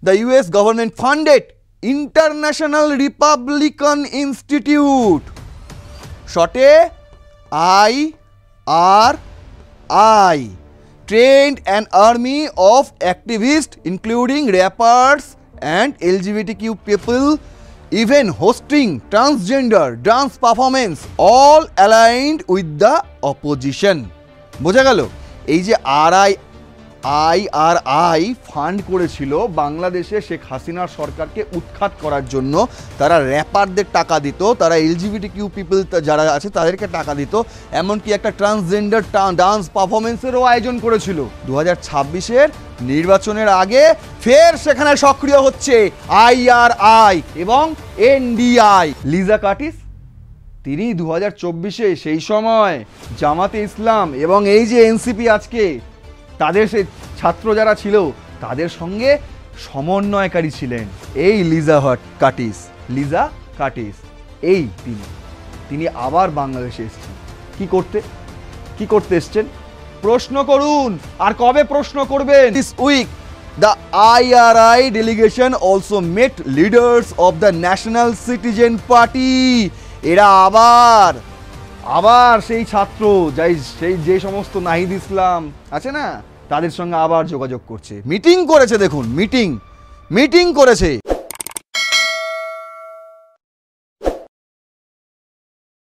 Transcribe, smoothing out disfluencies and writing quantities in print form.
the US government funded International Republican Institute, shorte IRI, trained an army of activists including rappers and LGBTQ people, even hosting transgender dance performance, all aligned with the opposition. বোঝা গেল? এই যে IRI fund করেছিল বাংলাদেশে শেখ হাসিনার সরকারকে উৎখাত করার জন্য। তারা র্যাপারদের টাকা দিত, তারা LGBTQ পিপল যারা আছে তাদেরকে টাকা দিত, এমনকি একটা ট্রান্সজেন্ডার ডান্স পারফরমেন্সেরও আয়োজন করেছিল। 2026-এর নির্বাচনের আগে ফের সেখানে সক্রিয় হচ্ছে IRI এবং NDI। লিজা কার্টিস তিনি 2024-এ সেই সময় জামাতে ইসলাম এবং এই যে এনসিপি আজকে তাদের সেই ছাত্র যারা ছিল তাদের সঙ্গে সমন্বয়কারী ছিলেন এই লিজা কার্টিস। এই তিনি আবার বাংলাদেশে এসেছেন কি করতে এসেছেন? প্রশ্ন করুন, আর কবে প্রশ্ন করবেন? This week the IRI delegation also met leaders of the National Citizen Party। এরা আবার সেই ছাত্র যে সমস্ত নাহিদ ইসলাম আছে না তাদের সঙ্গে আবার যোগাযোগ করছে, মিটিং করেছে। দেখুন মিটিং করেছে।